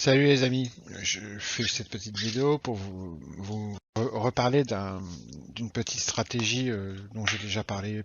Salut les amis, je fais cette petite vidéo pour vous reparler d'une petite stratégie dont j'ai déjà parlé.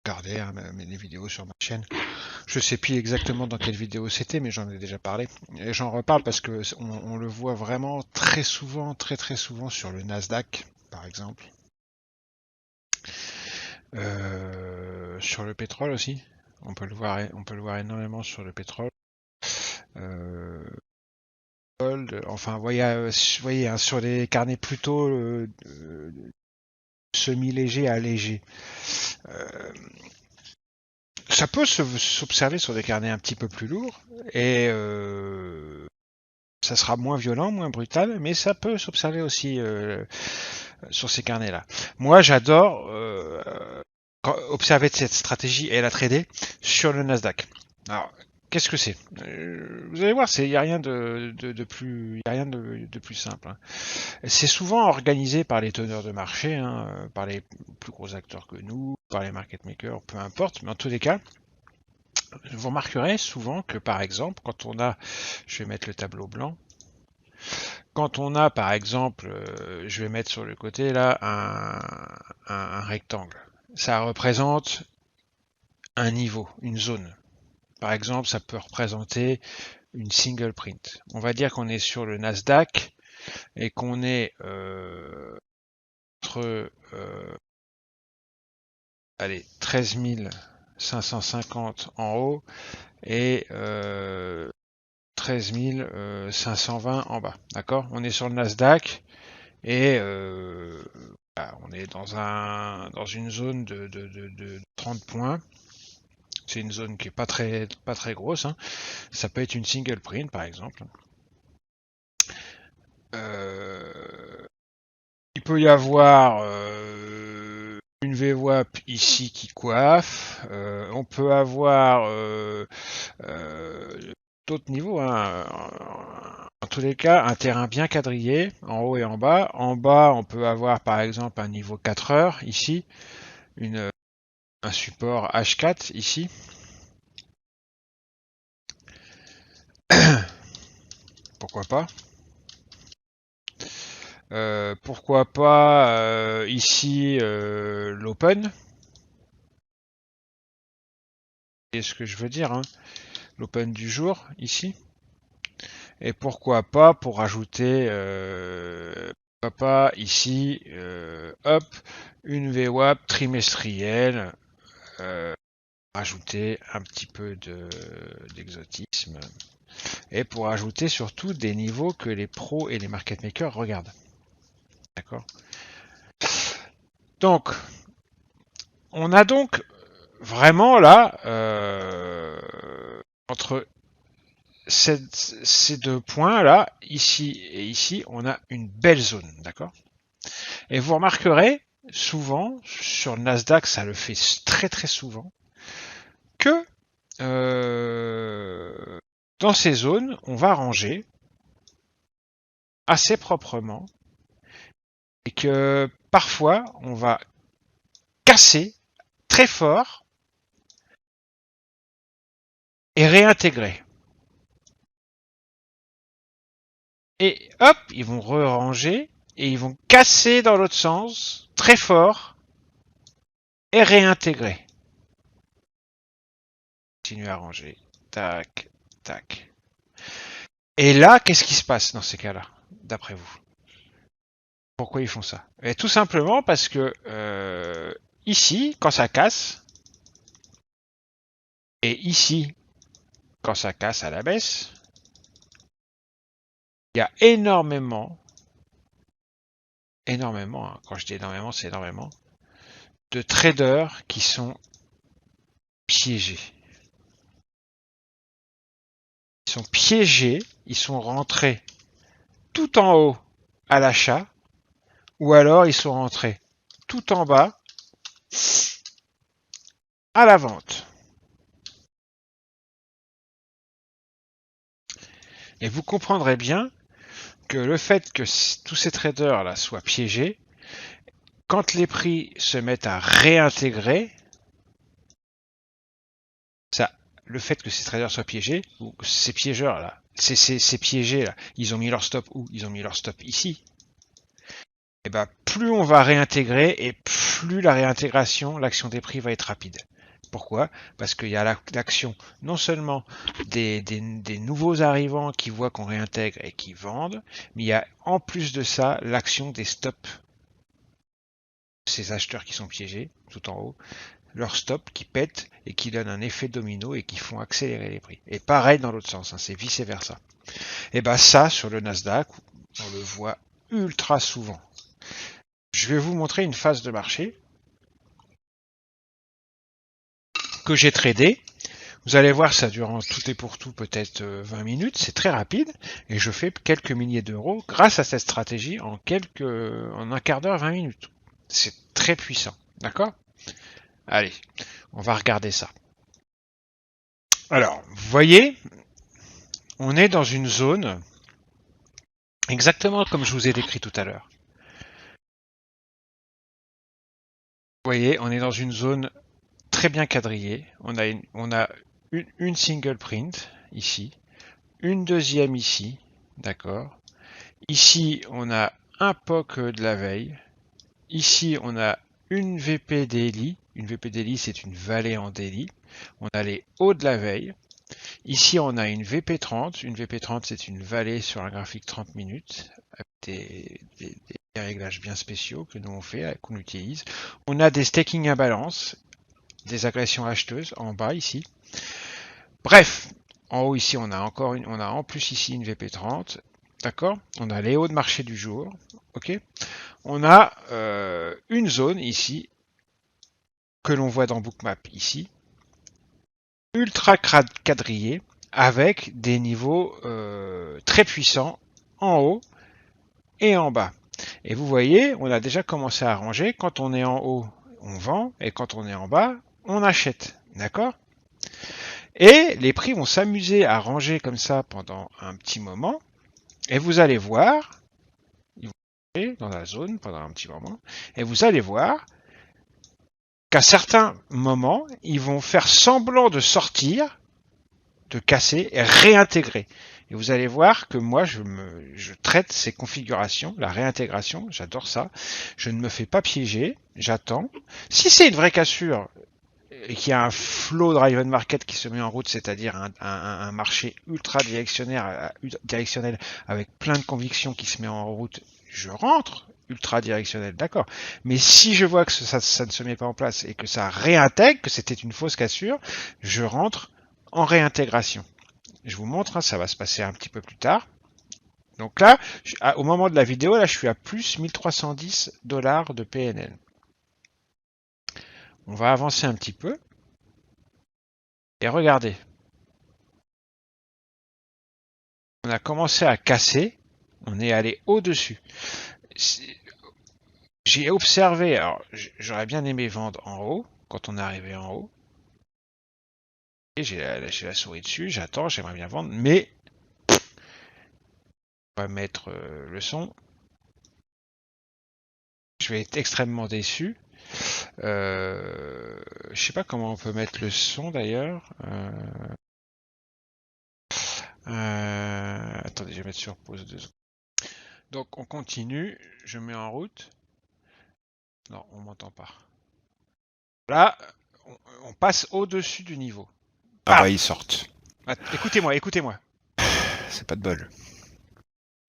Regardez les vidéos sur ma chaîne. Je sais plus exactement dans quelle vidéo c'était, mais j'en ai déjà parlé. Et j'en reparle parce que on le voit vraiment très souvent, très souvent sur le Nasdaq, par exemple. Sur le pétrole aussi. On peut le voir énormément sur le pétrole. Euh, Enfin, voyez hein, sur des carnets plutôt semi-légers à légers. Euh, Ça peut s'observer sur des carnets un petit peu plus lourds et ça sera moins violent, moins brutal, mais ça peut s'observer aussi sur ces carnets-là. Moi, j'adore observer cette stratégie et la trader sur le Nasdaq. Alors, qu'est-ce que c'est? Vous allez voir, il n'y a rien de plus, y a rien de plus simple. Hein. C'est souvent organisé par les teneurs de marché, hein, par les plus gros acteurs que nous, par les market makers, peu importe, mais en tous les cas, vous remarquerez souvent que par exemple, quand on a, je vais mettre le tableau blanc, quand on a par exemple, je vais mettre sur le côté là un rectangle, ça représente un niveau, une zone. Par exemple, ça peut représenter une single print. On va dire qu'on est sur le Nasdaq et qu'on est entre allez, 13 550 en haut et 13 520 en bas. D'accord? On est sur le Nasdaq et voilà, on est dans une zone de 30 points. C'est une zone qui est pas très grosse. Hein. Ça peut être une single print par exemple. Euh, il peut y avoir une VWAP ici qui coiffe. On peut avoir d'autres niveaux. Hein. En tous les cas, un terrain bien quadrillé, en haut et en bas. En bas, on peut avoir par exemple un niveau 4 heures ici, un support H4 ici. Pourquoi pas? Pourquoi pas ici l'open? C'est ce que je veux dire, hein, l'open du jour ici. Et pourquoi pas pour ajouter pourquoi pas ici hop une VWAP trimestrielle, rajouter un petit peu d'exotisme et pour ajouter surtout des niveaux que les pros et les market makers regardent. D'accord. Donc on a donc vraiment là entre ces deux points là, ici et ici, on a une belle zone, d'accord. Et vous remarquerez souvent sur le Nasdaq, ça le fait très souvent, que dans ces zones, on va ranger assez proprement et que parfois on va casser très fort et réintégrer. Et hop, ils vont re-ranger et ils vont casser dans l'autre sens très fort et réintégrer. Continuer à ranger. Tac, tac. Et là, qu'est-ce qui se passe dans ces cas-là, d'après vous? Pourquoi ils font ça? Et tout simplement parce que ici, quand ça casse, et ici, quand ça casse à la baisse, il y a énormément, hein, quand je dis énormément, c'est énormément, de traders qui sont piégés. Ils sont piégés, ils sont rentrés tout en haut à l'achat, ou alors ils sont rentrés tout en bas à la vente. Et vous comprendrez bien que le fait que tous ces traders là soient piégés, quand les prix se mettent à réintégrer, ça le fait que ces traders soient piégés, ou ces piégeurs là, ces piégés là, ils ont mis leur stop où? Ils ont mis leur stop ici. Et ben plus on va réintégrer et plus la réintégration, l'action des prix va être rapide. Pourquoi? Parce qu'il y a l'action non seulement des nouveaux arrivants qui voient qu'on réintègre et qui vendent, mais il y a en plus de ça l'action des stops. Ces acheteurs qui sont piégés, tout en haut, leur stop qui pètent et qui donnent un effet domino et qui font accélérer les prix. Et pareil dans l'autre sens, hein, c'est vice versa. Et ben ça, sur le Nasdaq, on le voit ultra souvent. Je vais vous montrer une phase de marché que j'ai tradé. Vous allez voir, ça dure en tout et pour tout peut-être 20 minutes, c'est très rapide, et je fais quelques milliers d'euros grâce à cette stratégie en un quart d'heure, 20 minutes. C'est très puissant, d'accord? Allez, on va regarder ça. Alors, vous voyez, on est dans une zone exactement comme je vous ai décrit tout à l'heure. Vous voyez, on est dans une zone très bien quadrillée. On a une single print ici, une deuxième ici, d'accord. Ici, on a un POC de la veille. Ici, on a une VP daily. Une VP daily, c'est une vallée en daily. On a les hauts de la veille. Ici, on a une VP30. Une VP30, c'est une vallée sur un graphique 30 minutes, avec des réglages bien spéciaux que nous on fait, qu'on utilise. On a des staking imbalance, des agressions acheteuses en bas ici. Bref, en haut ici, on a en plus ici une VP30. D'accord? On a les hauts de marché du jour. Ok? On a une zone ici que l'on voit dans Bookmap ici, ultra quadrillée, avec des niveaux très puissants en haut et en bas. Et vous voyez, on a déjà commencé à ranger. Quand on est en haut, on vend, et quand on est en bas, on achète. D'accord? Et les prix vont s'amuser à ranger comme ça pendant un petit moment. Et vous allez voir, ils vont ranger dans la zone pendant un petit moment, et vous allez voir qu'à certains moments, ils vont faire semblant de sortir, de casser et réintégrer. Et vous allez voir que moi, je traite ces configurations, la réintégration, j'adore ça. Je ne me fais pas piéger, j'attends. Si c'est une vraie cassure et qu'il y a un flow driven market qui se met en route, c'est-à-dire un marché ultra directionnel avec plein de convictions qui se met en route, je rentre ultra directionnel, d'accord. Mais si je vois que ça ne se met pas en place et que ça réintègre, que c'était une fausse cassure, je rentre en réintégration. Je vous montre, hein, ça va se passer un petit peu plus tard. Donc là, au moment de la vidéo, là, je suis à plus 1310 $ de PNL. On va avancer un petit peu. Et regardez. On a commencé à casser. On est allé au-dessus. J'ai observé, alors j'aurais bien aimé vendre en haut, quand on est arrivé en haut. Et j'ai lâché la souris dessus, j'attends, j'aimerais bien vendre, mais on va mettre le son. Je vais être extrêmement déçu. Je sais pas comment on peut mettre le son d'ailleurs. Attendez, je vais mettre sur pause 2 secondes. Donc on continue, je mets en route. Non, on m'entend pas. Là, on passe au-dessus du niveau. Ah bah ils sortent. Écoutez-moi, écoutez-moi. C'est pas de bol.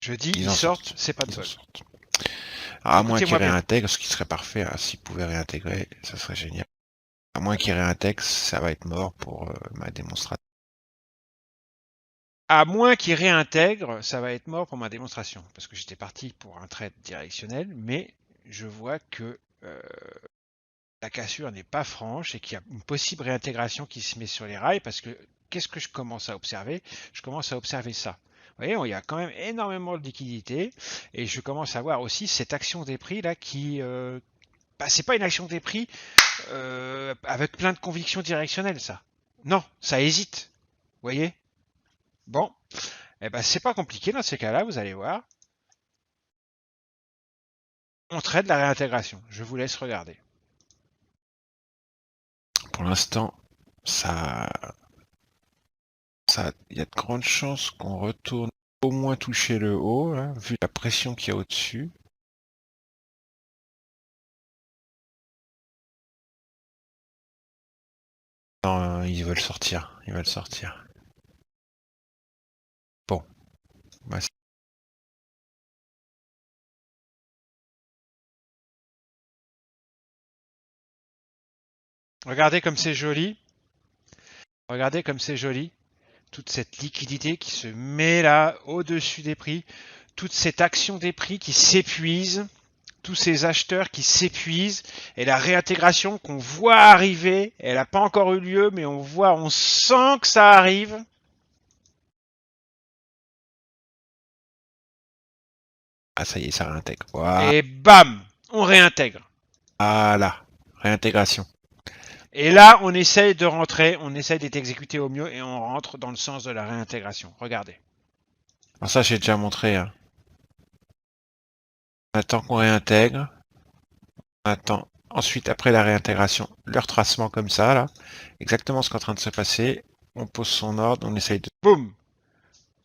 Je dis ils sortent, c'est pas de bol. À moins qu'ils réintègrent, ce qui serait parfait, hein, s'ils pouvaient réintégrer, ça serait génial. À moins qu'ils réintègrent, ça va être mort pour ma démonstration. À moins qu'ils réintègrent, ça va être mort pour ma démonstration. Parce que j'étais parti pour un trade directionnel, mais je vois que la cassure n'est pas franche et qu'il y a une possible réintégration qui se met sur les rails. Parce que qu'est-ce que je commence à observer? Je commence à observer ça. Vous voyez, il y a quand même énormément de liquidités. Et je commence à voir aussi cette action des prix là qui... c'est pas une action des prix avec plein de convictions directionnelles, ça. Non, ça hésite. Vous voyez? Bon, eh ben c'est pas compliqué dans ces cas-là, vous allez voir. On traite la réintégration. Je vous laisse regarder. Pour l'instant, ça il y a de grandes chances qu'on retourne au moins toucher le haut, là, vu la pression qu'il y a au-dessus. Non, ils veulent sortir. Ils veulent sortir. Bon. Bah, Regardez comme c'est joli. Regardez comme c'est joli. Toute cette liquidité qui se met là au-dessus des prix. Toute cette action des prix qui s'épuise. Tous ces acheteurs qui s'épuisent. Et la réintégration qu'on voit arriver, elle n'a pas encore eu lieu, mais on sent que ça arrive. ah, ça y est, ça réintègre. Voilà. Et bam, on réintègre. Voilà. Réintégration. Et là, on essaye de rentrer, on essaye d'être exécuté au mieux et on rentre dans le sens de la réintégration. Regardez. Alors ça, j'ai déjà montré. Hein. On attend qu'on réintègre. On attend ensuite, après la réintégration, le retracement comme ça, là. Exactement ce qui est en train de se passer. On pose son ordre, on essaye de... Boum.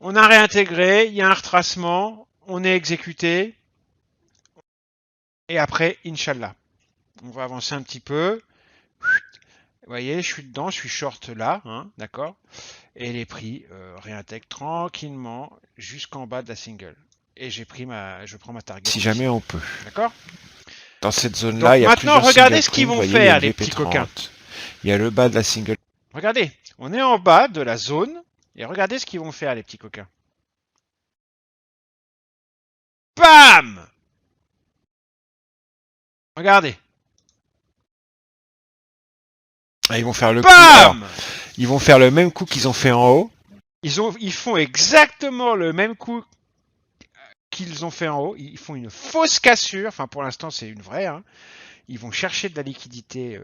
On a réintégré, il y a un retracement, on est exécuté. Et après, Inch'Allah. On va avancer un petit peu. Vous voyez, je suis dedans, je suis short là, hein, d'accord. Et les prix réintègrent tranquillement jusqu'en bas de la single. Et je prends ma target. Si jamais on peut. D'accord. Dans cette zone-là, il y a maintenant, plusieurs regardez ce single qu'ils prix. vont Vous voyez, faire, il y a les petits coquins. Il y a le bas de la single. Regardez, on est en bas de la zone. Et regardez ce qu'ils vont faire, les petits coquins. Bam! Regardez. Ah, ils vont faire le Bam! coup. Alors, ils vont faire le même coup qu'ils ont fait en haut. Ils font exactement le même coup qu'ils ont fait en haut. Ils font une fausse cassure. Enfin, pour l'instant, c'est une vraie. Hein. Ils vont chercher de la liquidité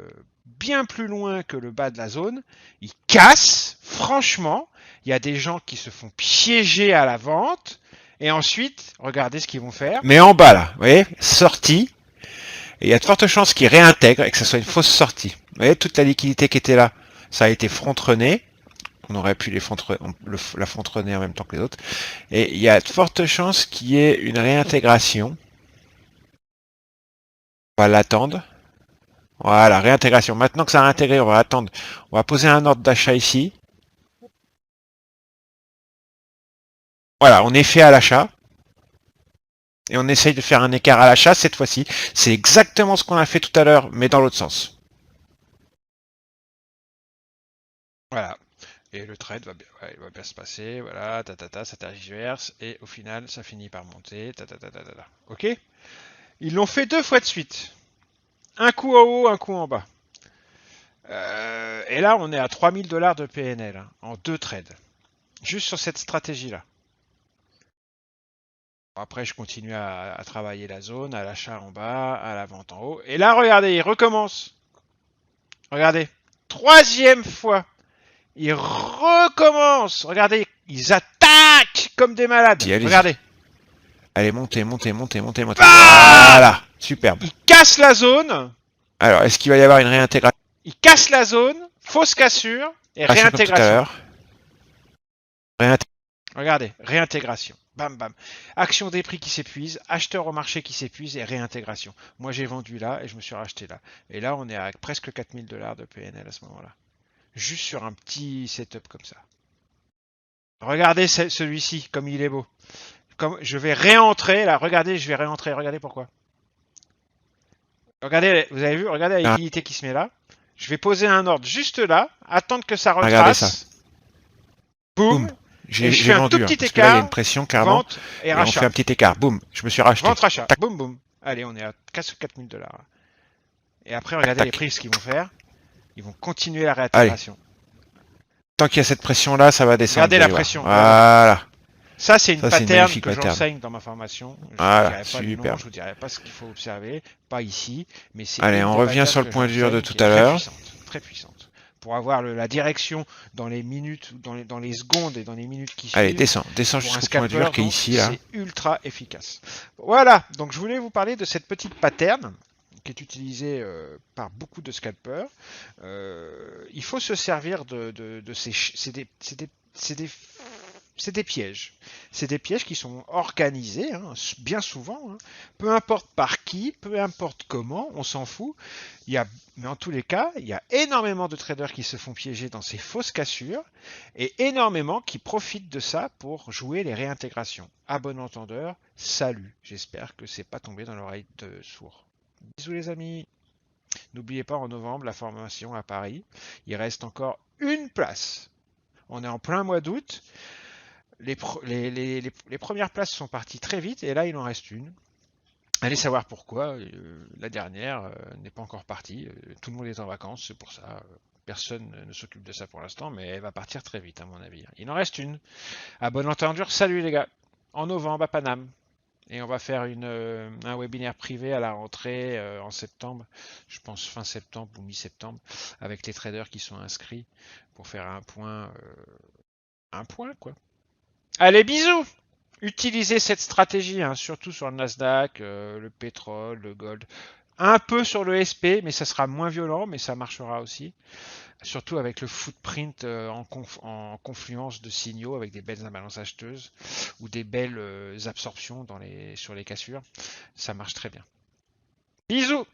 bien plus loin que le bas de la zone. Ils cassent. Franchement, il y a des gens qui se font piéger à la vente. Et ensuite, regardez ce qu'ils vont faire. Mais en bas, là, vous voyez, sortie. Et il y a de fortes chances qu'ils réintègrent et que ce soit une fausse sortie. Vous voyez, toute la liquidité qui était là, ça a été front-runné. On aurait pu la front-runner en même temps que les autres. Et il y a de fortes chances qu'il y ait une réintégration. On va l'attendre. Voilà, réintégration. Maintenant que ça a réintégré, on va attendre. On va poser un ordre d'achat ici. Voilà, on est fait à l'achat. Et on essaye de faire un écart à l'achat cette fois-ci. C'est exactement ce qu'on a fait tout à l'heure, mais dans l'autre sens. Voilà. Et le trade va bien, ouais, il va bien se passer. Voilà, ça tergiverse. Et au final, ça finit par monter. Ok. Ils l'ont fait 2 fois de suite. Un coup en haut, un coup en bas. Et là, on est à 3000 $ de PNL hein, en 2 trades. Juste sur cette stratégie-là. Après, je continue à travailler la zone, à l'achat en bas, à la vente en haut. Et là, regardez, il recommence. Regardez. 3e fois. Ils recommencent. Regardez, ils attaquent comme des malades. Allez, regardez. Allez, montez. Ah voilà, superbe. Ils cassent la zone. Alors, est-ce qu'il va y avoir une réintégration? Ils cassent la zone, fausse cassure et réintégration. Regardez, réintégration. Bam, bam. Action des prix qui s'épuise, acheteur au marché qui s'épuise et réintégration. Moi, j'ai vendu là et je me suis racheté là. Et là, on est à presque 4000 $ de PNL à ce moment-là. Juste sur un petit setup comme ça. Regardez celui-ci, comme il est beau. Comme je vais réentrer, là, regardez, je vais réentrer. Regardez pourquoi. Regardez, vous avez vu, regardez la liquidité qui se met là. Je vais poser un ordre juste là, attendre que ça retrace. Regardez ça. Boum. J'ai fais un vendu, tout petit parce que là, il y a écart, une pression clairement. Vente et rachat. On fait un petit écart. Boum. Je me suis racheté. Vente, rachat. Boum, boum. Allez, on est à 4000 $. Et après, regardez les prix, ce qu'ils vont faire. Ils vont continuer la réintégration. Tant qu'il y a cette pression-là, ça va descendre. Regardez la pression. Voilà. Ça, c'est une pattern que j'enseigne dans ma formation. Voilà, je ne vous dirai pas ce qu'il faut observer, pas ici, mais c'est. Allez, on revient sur le point dur de tout à l'heure. Très puissante. Pour avoir la direction dans les minutes, dans les secondes et dans les minutes qui suivent. Allez, descends jusqu'au point dur qui est ici, là. C'est ultra efficace. Voilà, donc je voulais vous parler de cette petite pattern qui est utilisée par beaucoup de scalpers. Il faut se servir de ces... c'est des pièges. C'est des pièges qui sont organisés, hein, bien souvent. Hein. Peu importe par qui, peu importe comment, on s'en fout. Mais en tous les cas, il y a énormément de traders qui se font piéger dans ces fausses cassures et énormément qui profitent de ça pour jouer les réintégrations. À bon entendeur, salut. J'espère que c'est pas tombé dans l'oreille de sourd. Bisous les amis. N'oubliez pas en novembre la formation à Paris. Il reste encore une place. On est en plein mois d'août. Les premières places sont parties très vite et là il en reste une. Allez savoir pourquoi. La dernière n'est pas encore partie. Tout le monde est en vacances, c'est pour ça. Personne ne s'occupe de ça pour l'instant, mais elle va partir très vite à mon avis. Il en reste une. À bonne entendure, salut les gars. En novembre à Paname. Et on va faire un webinaire privé à la rentrée en septembre, je pense fin septembre ou mi-septembre, avec les traders qui sont inscrits pour faire un point quoi. Allez, bisous! Utilisez cette stratégie, hein, surtout sur le Nasdaq, le pétrole, le gold. Un peu sur le SP, mais ça sera moins violent, mais ça marchera aussi. Surtout avec le footprint en confluence de signaux, avec des belles imbalances acheteuses ou des belles absorptions sur les cassures. Ça marche très bien. Bisous!